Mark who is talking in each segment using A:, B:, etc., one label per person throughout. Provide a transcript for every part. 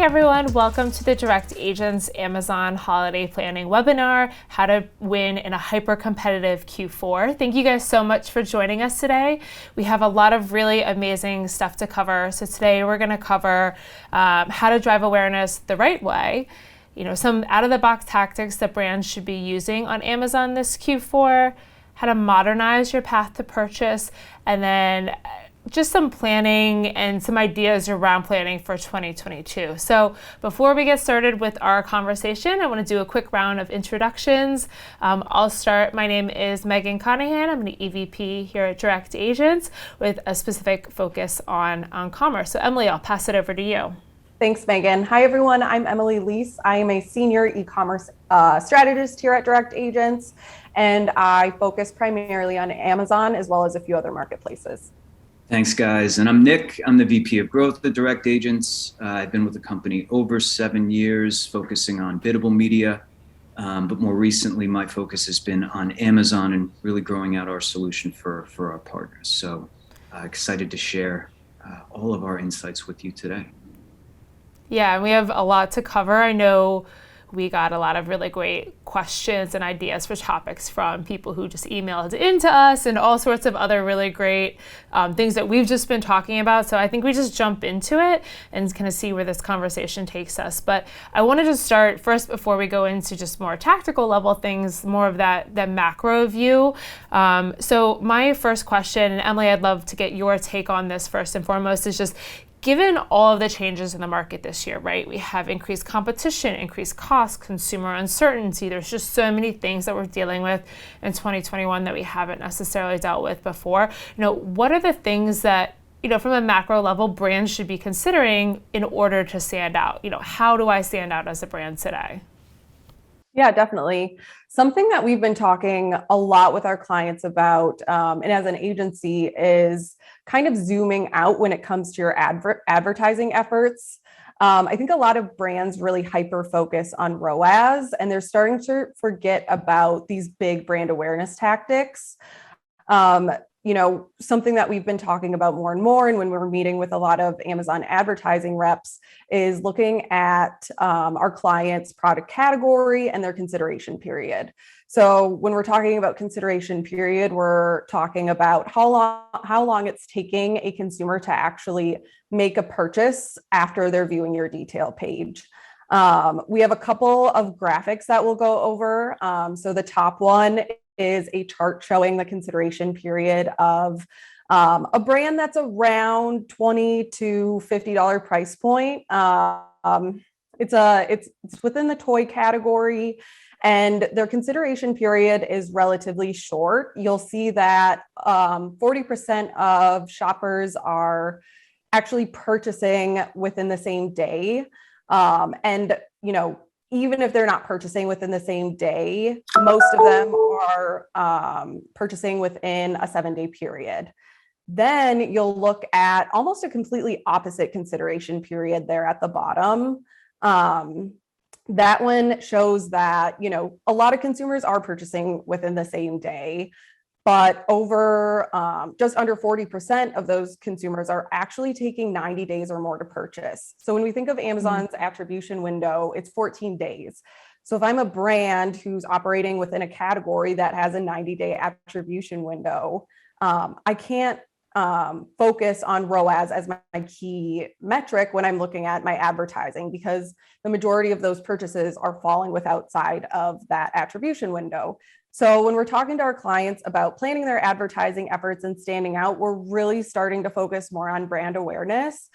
A: everyone, welcome to the Direct Agents Amazon Holiday Planning webinar, How to Win in a Hyper-Competitive Q4. Thank you guys so much for joining us today. We have a lot of really amazing stuff to cover. So today we're going to cover how to drive awareness the right way, some out-of-the-box tactics that brands should be using on Amazon this Q4, how to modernize your path to purchase, and then just some planning and some ideas around planning for 2022. So before we get started with our conversation, I want to do a quick round of introductions. I'll start. My name is Megan Conahan. I'm an EVP here at Direct Agents with a specific focus on commerce. So Emily, I'll pass it over to you.
B: Thanks, Megan. Hi, everyone. I'm Emily Leese. I am a senior e-commerce strategist here at Direct Agents, and I focus primarily on Amazon as well as a few other marketplaces.
C: Thanks, guys. And I'm Nick. I'm the VP of Growth at Direct Agents. I've been with the company over 7 years, focusing on biddable media. But more recently, my focus has been on Amazon and really growing out our solution for our partners. So excited to share all of our insights with you today.
A: Yeah, we have a lot to cover. I know we got a lot of really great questions and ideas for topics from people who just emailed into us and all sorts of other really great things that we've just been talking about. So I think we just jump into it and kind of see where this conversation takes us. But I wanted to start first, before we go into just more tactical level things, more of that macro view. So my first question, and Emily, I'd love to get your take on this first and foremost, is just given all of the changes in the market this year, right? We have increased competition, increased costs, consumer uncertainty. There's just so many things that we're dealing with in 2021 that we haven't necessarily dealt with before. What are the things that, from a macro level, brands should be considering in order to stand out? How do I stand out as a brand today?
B: Yeah, definitely. Something that we've been talking a lot with our clients about, and as an agency, is kind of zooming out when it comes to your advertising efforts. I think a lot of brands really hyper-focus on ROAS, and they're starting to forget about these big brand awareness tactics. Something that we've been talking about more and more, and when we're meeting with a lot of Amazon advertising reps, is looking at our clients' product category and their consideration period. So when we're talking about consideration period, we're talking about how long it's taking a consumer to actually make a purchase after they're viewing your detail page. We have a couple of graphics that we'll go over. So the top one is a chart showing the consideration period of a brand that's around $20 to $50 price point. It's within the toy category, and their consideration period is relatively short. You'll see that 40% of shoppers are actually purchasing within the same day. Even if they're not purchasing within the same day, most of them are purchasing within a 7-day period. Then you'll look at almost a completely opposite consideration period there at the bottom. That one shows that, a lot of consumers are purchasing within the same day, but over just under 40% of those consumers are actually taking 90 days or more to purchase. So when we think of Amazon's attribution window, it's 14 days. So if I'm a brand who's operating within a category that has a 90-day attribution window, I can't focus on ROAS as my key metric when I'm looking at my advertising, because the majority of those purchases are falling outside of that attribution window. So when we're talking to our clients about planning their advertising efforts and standing out, we're really starting to focus more on brand awareness.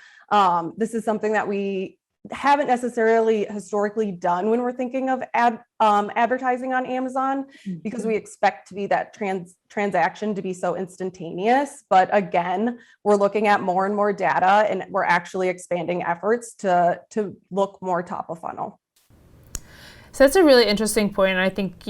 B: This is something that we haven't necessarily historically done when we're thinking of advertising on Amazon, because we expect to be that transaction to be so instantaneous. But again, we're looking at more and more data, and we're actually expanding efforts to look more top of funnel.
A: So that's a really interesting point, and I think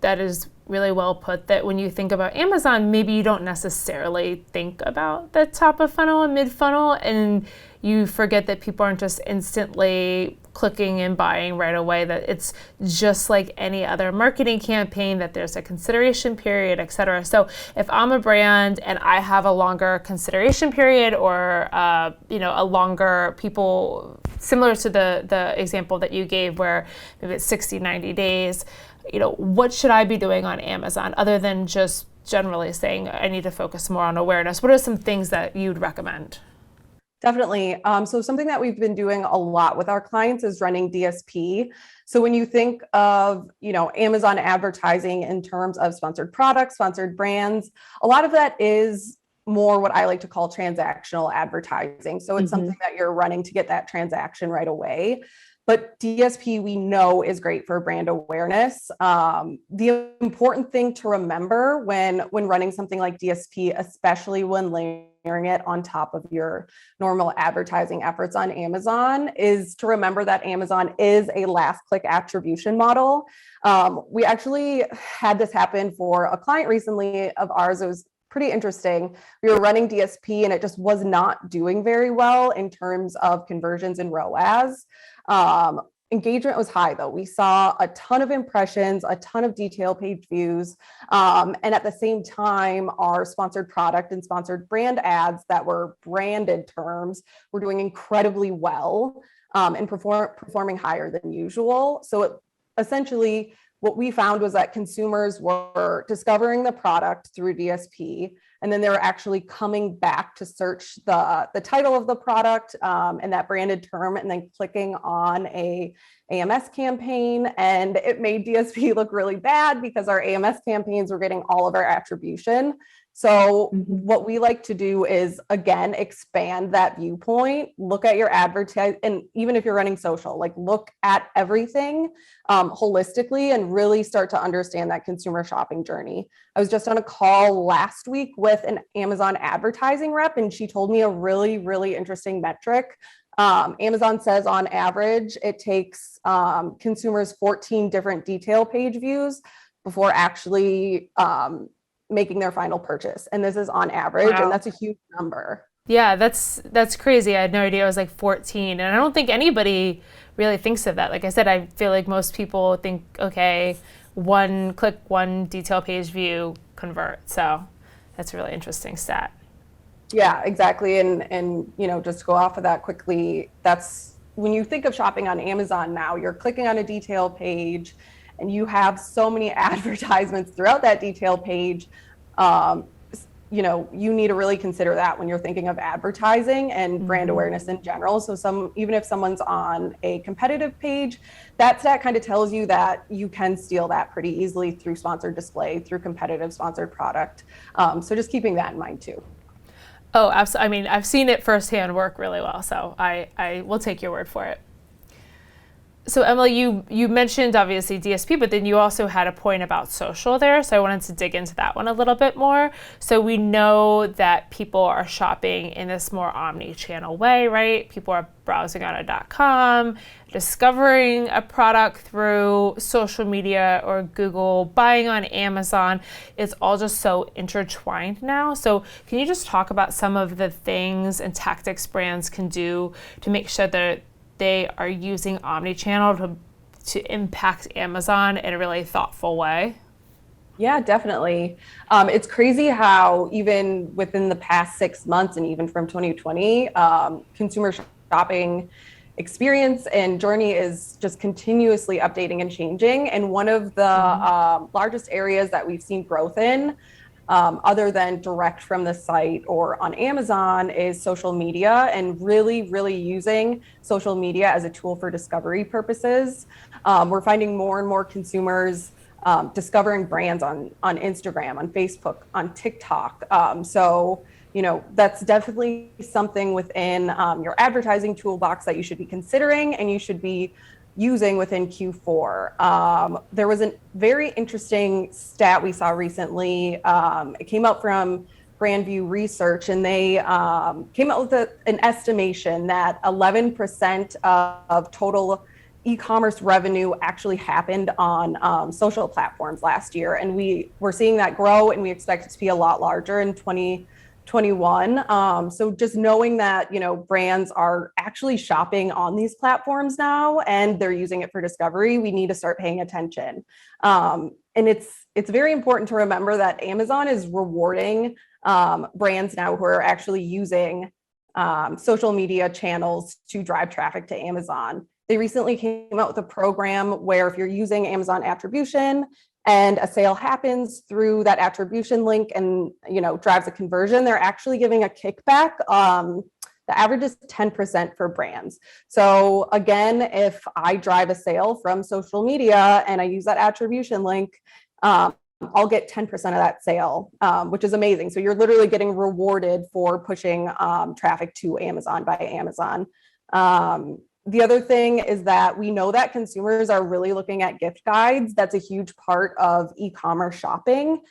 A: that is really well put, that when you think about Amazon, maybe you don't necessarily think about the top of funnel and mid funnel, and you forget that people aren't just instantly clicking and buying right away, that it's just like any other marketing campaign, that there's a consideration period, etc. So if I'm a brand and I have a longer consideration period, or a longer, people similar to the example that you gave where maybe it's 60, 90 days, what should I be doing on Amazon other than just generally saying I need to focus more on awareness? What are some things that you'd recommend?
B: Definitely. So something that we've been doing a lot with our clients is running DSP. So when you think of, Amazon advertising in terms of sponsored products, sponsored brands, a lot of that is more what I like to call transactional advertising. So it's something that you're running to get that transaction right away. But DSP, we know, is great for brand awareness. The important thing to remember when running something like DSP, especially when layering it on top of your normal advertising efforts on Amazon, is to remember that Amazon is a last click attribution model. We actually had this happen for a client recently of ours. It was pretty interesting. We were running DSP and it just was not doing very well in terms of conversions and ROAS. Engagement was high though. We saw a ton of impressions, a ton of detail page views. And at the same time, our sponsored product and sponsored brand ads that were branded terms were doing incredibly well, and performing higher than usual. So essentially, what we found was that consumers were discovering the product through DSP, and then they were actually coming back to search the title of the product and that branded term, and then clicking on a AMS campaign. And it made DSP look really bad because our AMS campaigns were getting all of our attribution. So what we like to do is, again, expand that viewpoint, look at your advertise, and even if you're running social, look at everything holistically and really start to understand that consumer shopping journey. I was just on a call last week with an Amazon advertising rep, and she told me a really, really interesting metric. Amazon says on average, it takes consumers 14 different detail page views before actually making their final purchase. And this is on average. Wow. And that's a huge number.
A: Yeah, that's crazy. I had no idea it was 14. And I don't think anybody really thinks of that. Like I said, I feel like most people think, okay, one click, one detail page view, convert. So that's a really interesting stat.
B: Yeah, exactly. And just to go off of that quickly, that's when you think of shopping on Amazon now, you're clicking on a detail page and you have so many advertisements throughout that detail page. You need to really consider that when you're thinking of advertising and brand awareness in general. So even if someone's on a competitive page, that kind of tells you that you can steal that pretty easily through sponsored display, through competitive sponsored product. So just keeping that in mind too.
A: Oh, absolutely. I mean, I've seen it firsthand work really well, so I will take your word for it. So Emily, you mentioned obviously DSP, but then you also had a point about social there. So I wanted to dig into that one a little bit more. So we know that people are shopping in this more omni-channel way, right? People are browsing on a .com, discovering a product through social media or Google, buying on Amazon. It's all just so intertwined now. So can you just talk about some of the things and tactics brands can do to make sure that they are using omnichannel to impact Amazon in a really thoughtful way?
B: Yeah, definitely. It's crazy how even within the past 6 months and even from 2020, consumer shopping experience and journey is just continuously updating and changing. And one of the largest areas that we've seen growth in, other than direct from the site or on Amazon, is social media, and really, really using social media as a tool for discovery purposes. We're finding more and more consumers discovering brands on Instagram, on Facebook, on TikTok. So that's definitely something within your advertising toolbox that you should be considering and you should be using within Q4. There was a very interesting stat we saw recently. It came out from Brandview Research, and they came out with an estimation that 11% of total e-commerce revenue actually happened on social platforms last year. And we're seeing that grow, and we expect it to be a lot larger in 21. So just knowing that, brands are actually shopping on these platforms now and they're using it for discovery, we need to start paying attention. And it's very important to remember that Amazon is rewarding brands now who are actually using social media channels to drive traffic to Amazon. They recently came out with a program where if you're using Amazon Attribution and a sale happens through that attribution link and drives a conversion, they're actually giving a kickback. The average is 10% for brands. So again, if I drive a sale from social media and I use that attribution link, I'll get 10% of that sale, which is amazing. So you're literally getting rewarded for pushing traffic to Amazon by Amazon. The other thing is that we know that consumers are really looking at gift guides. That's a huge part of e-commerce shopping.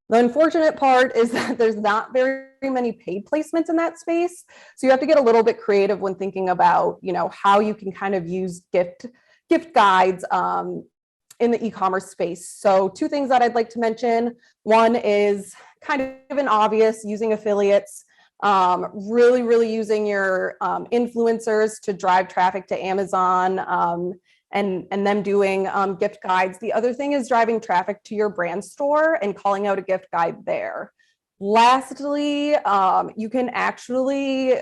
B: The unfortunate part is that there's not very many paid placements in that space. So you have to get a little bit creative when thinking about, how you can kind of use gift guides in the e-commerce space. So two things that I'd like to mention. One is kind of an obvious, using affiliates. Really using your influencers to drive traffic to Amazon and them doing gift guides. The other thing is driving traffic to your brand store and calling out a gift guide there. Lastly, you can actually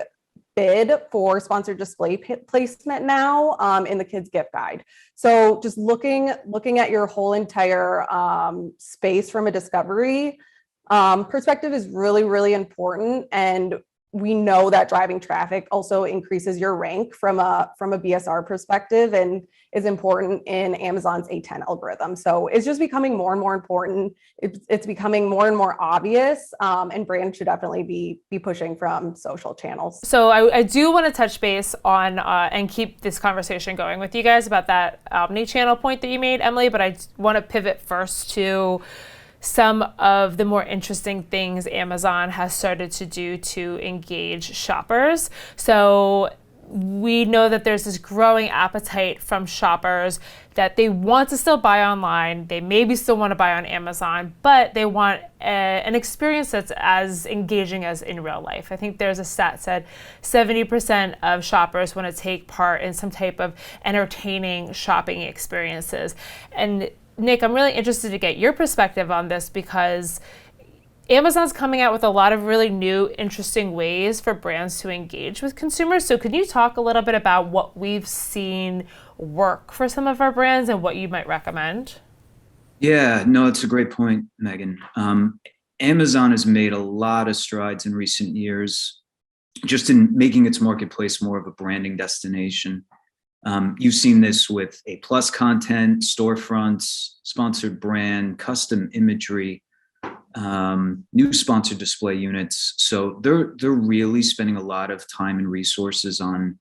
B: bid for sponsored display placement now in the kids gift guide. So just looking at your whole entire space from a discovery perspective is really important, and we know that driving traffic also increases your rank from a BSR perspective and is important in Amazon's A10 algorithm. So it's just becoming more and more important. It's becoming more and more obvious, and brands should definitely be pushing from social channels.
A: So I do want to touch base on and keep this conversation going with you guys about that omni-channel point that you made, Emily, but I want to pivot first to some of the more interesting things Amazon has started to do to engage shoppers. So we know that there's this growing appetite from shoppers that they want to still buy online. They maybe still want to buy on Amazon, but they want an experience that's as engaging as in real life. I think there's a stat said 70% of shoppers want to take part in some type of entertaining shopping experiences. And Nick, I'm really interested to get your perspective on this because Amazon's coming out with a lot of really new, interesting ways for brands to engage with consumers. So could you talk a little bit about what we've seen work for some of our brands and what you might recommend?
C: Yeah, no, it's a great point, Megan. Amazon has made a lot of strides in recent years just in making its marketplace more of a branding destination. You've seen this with A+ content, storefronts, sponsored brand, custom imagery, new sponsored display units. So they're really spending a lot of time and resources on,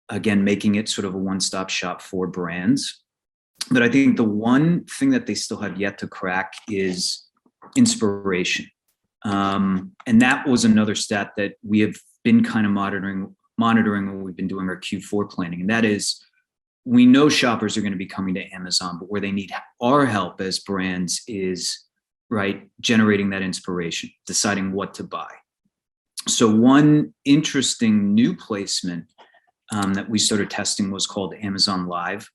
C: again, making it sort of a one-stop shop for brands. But I think the one thing that they still have yet to crack is inspiration. And that was another stat that we have been kind of monitoring when we've been doing our Q4 planning. And that is, we know shoppers are going to be coming to Amazon, but where they need our help as brands is, right, generating that inspiration, deciding what to buy. So one interesting new placement that we started testing was called Amazon Live.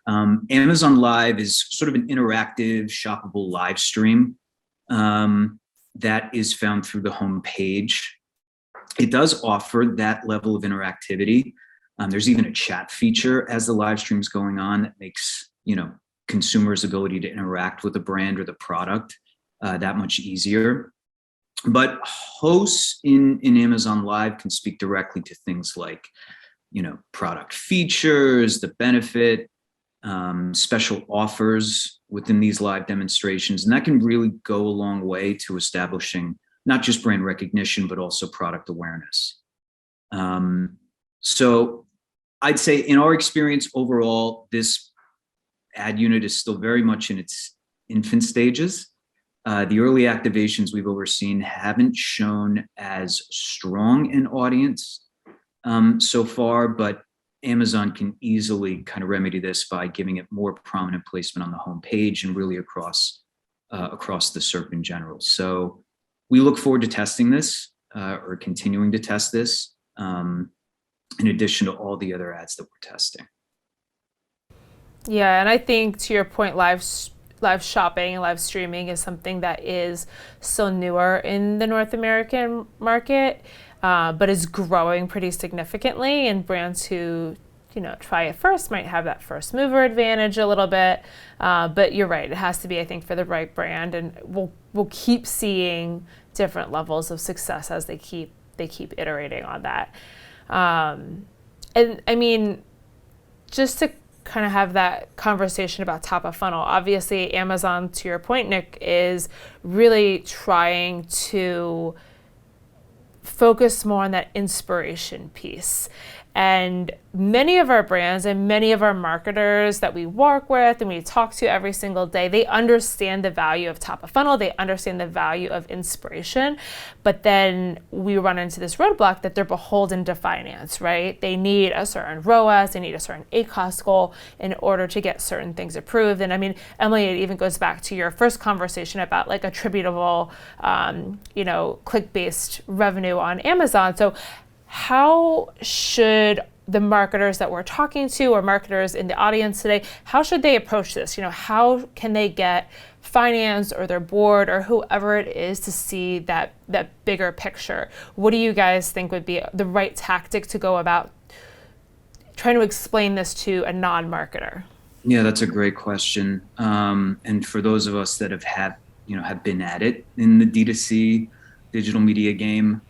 C: Amazon Live is sort of an interactive, shoppable live stream that is found through the homepage. It does offer that level of interactivity. There's even a chat feature as the live stream's going on that makes, consumers' ability to interact with the brand or the product that much easier. But hosts in Amazon Live can speak directly to things like, product features, the benefit, special offers within these live demonstrations. And that can really go a long way to establishing not just brand recognition, but also product awareness. So I'd say in our experience overall, this ad unit is still very much in its infant stages. The early activations we've overseen haven't shown as strong an audience so far, but Amazon can easily kind of remedy this by giving it more prominent placement on the homepage and really across the SERP in general. So we look forward to testing this or continuing to test this in addition to all the other ads that we're testing.
A: Yeah, and I think to your point, live shopping and live streaming is something that is still newer in the North American market, but is growing pretty significantly. And brands who try it first might have that first mover advantage a little bit. But you're right; it has to be, I think, for the right brand, and we'll keep seeing different levels of success as they keep iterating on that. And I mean, just to kind of have that conversation about top of funnel. Obviously, Amazon, to your point, Nick, is really trying to focus more on that inspiration piece. And many of our brands and many of our marketers that we work with and we talk to every single day, they understand the value of top of funnel, they understand the value of inspiration, but then we run into this roadblock that they're beholden to finance, right? They need a certain ROAS, they need a certain ACoS goal in order to get certain things approved. And I mean, Emily, it even goes back to your first conversation about like attributable, click-based revenue on Amazon. So how should the marketers that we're talking to or marketers in the audience today, how should they approach this? How can they get finance or their board or whoever it is to see that bigger picture? What do you guys think would be the right tactic to go about trying to explain this to a non-marketer?
C: Yeah, that's a great question. And for those of us that have been at it in the D2C digital media game,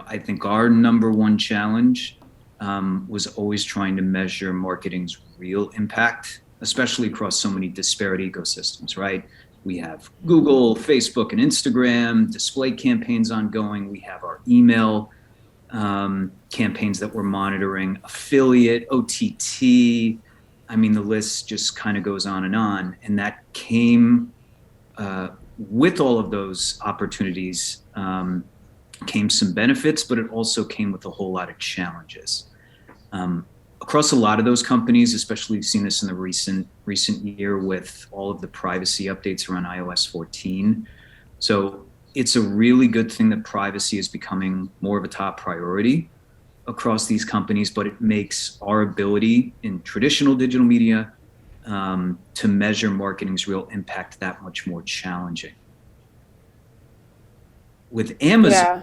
C: I think our number one challenge was always trying to measure marketing's real impact, especially across so many disparate ecosystems, right? We have Google, Facebook, and Instagram, display campaigns ongoing. We have our email campaigns that we're monitoring, affiliate, OTT. I mean, the list just kind of goes on. And that came with all of those opportunities. Came some benefits, but it also came with a whole lot of challenges. Across a lot of those companies, especially we've seen this in the recent year with all of the privacy updates around iOS 14. So it's a really good thing that privacy is becoming more of a top priority across these companies, but it makes our ability in traditional digital media to measure marketing's real impact that much more challenging. With Amazon,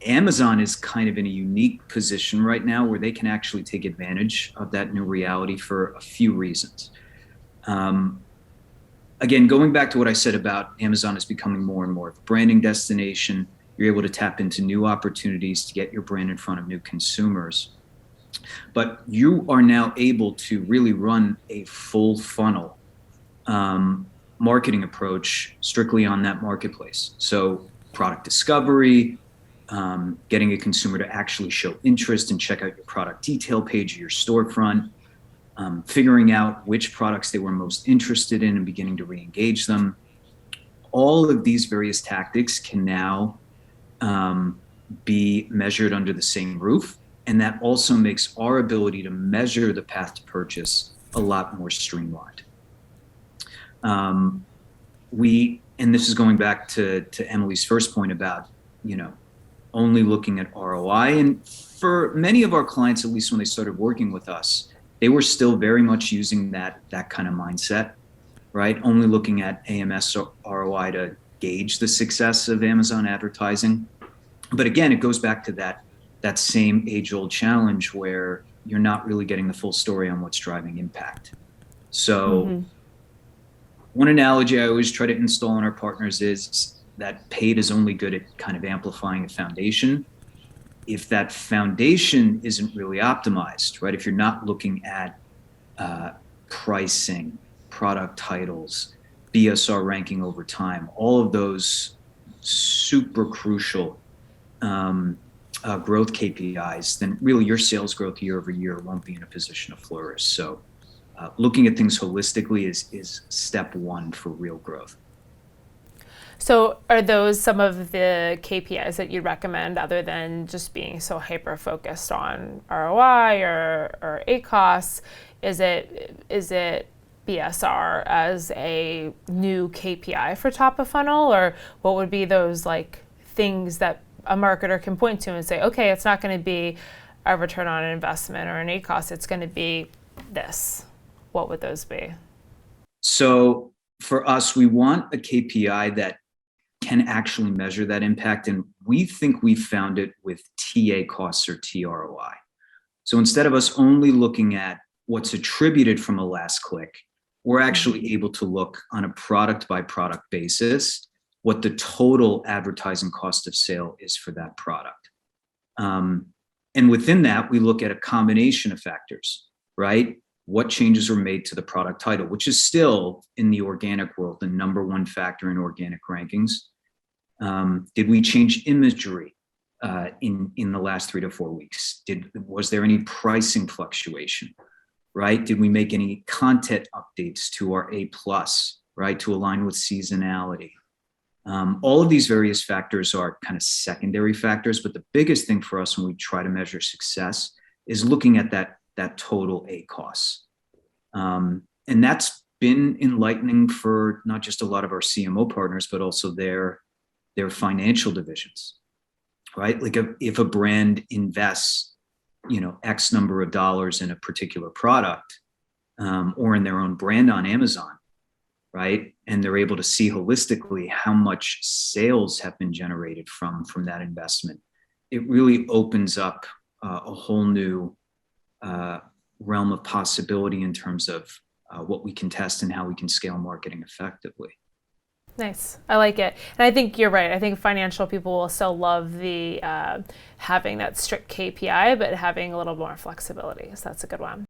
C: Amazon is kind of in a unique position right now where they can actually take advantage of that new reality for a few reasons. Again, going back to what I said about Amazon is becoming more and more of a branding destination, you're able to tap into new opportunities to get your brand in front of new consumers. But you are now able to really run a full funnel marketing approach strictly on that marketplace. So product discovery, getting a consumer to actually show interest and check out your product detail page or your storefront, figuring out which products they were most interested in and beginning to re-engage them. All of these various tactics can now be measured under the same roof. And that also makes our ability to measure the path to purchase a lot more streamlined. And this is going back to Emily's first point about, only looking at ROI. And for many of our clients, at least when they started working with us, they were still very much using that kind of mindset, right? Only looking at AMS ROI to gauge the success of Amazon advertising. But again, it goes back to that same age-old challenge where you're not really getting the full story on what's driving impact. So one analogy I always try to install in our partners is that paid is only good at kind of amplifying a foundation. If that foundation isn't really optimized, right? If you're not looking at pricing, product titles, BSR ranking over time, all of those super crucial growth KPIs, then really your sales growth year over year won't be in a position to flourish. So looking at things holistically is step one for real growth.
A: So are those some of the KPIs that you'd recommend other than just being so hyper-focused on ROI or ACoS? Is it BSR as a new KPI for top of funnel, or what would be those like things that a marketer can point to and say, okay, it's not going to be a return on an investment or an ACoS, it's going to be this? What would those be?
C: So for us, we want a KPI that can actually measure that impact. And we think we found it with TA costs or TROI. So instead of us only looking at what's attributed from a last click, we're actually able to look on a product by product basis what the total advertising cost of sale is for that product. And within that, we look at a combination of factors, right? What changes were made to the product title, which is still in the organic world, the number one factor in organic rankings. Did we change imagery in the last 3 to 4 weeks? Was there any pricing fluctuation, right? Did we make any content updates to our A+, right, to align with seasonality? All of these various factors are kind of secondary factors, but the biggest thing for us when we try to measure success is looking at that total ACoS. And that's been enlightening for not just a lot of our CMO partners, but also their financial divisions, right? Like if a brand invests, X number of dollars in a particular product, or in their own brand on Amazon, right? And they're able to see holistically how much sales have been generated from that investment. It really opens up a whole new realm of possibility in terms of what we can test and how we can scale marketing effectively.
A: Nice. I like it. And I think you're right. I think financial people will still love the having that strict KPI, but having a little more flexibility. So that's a good one.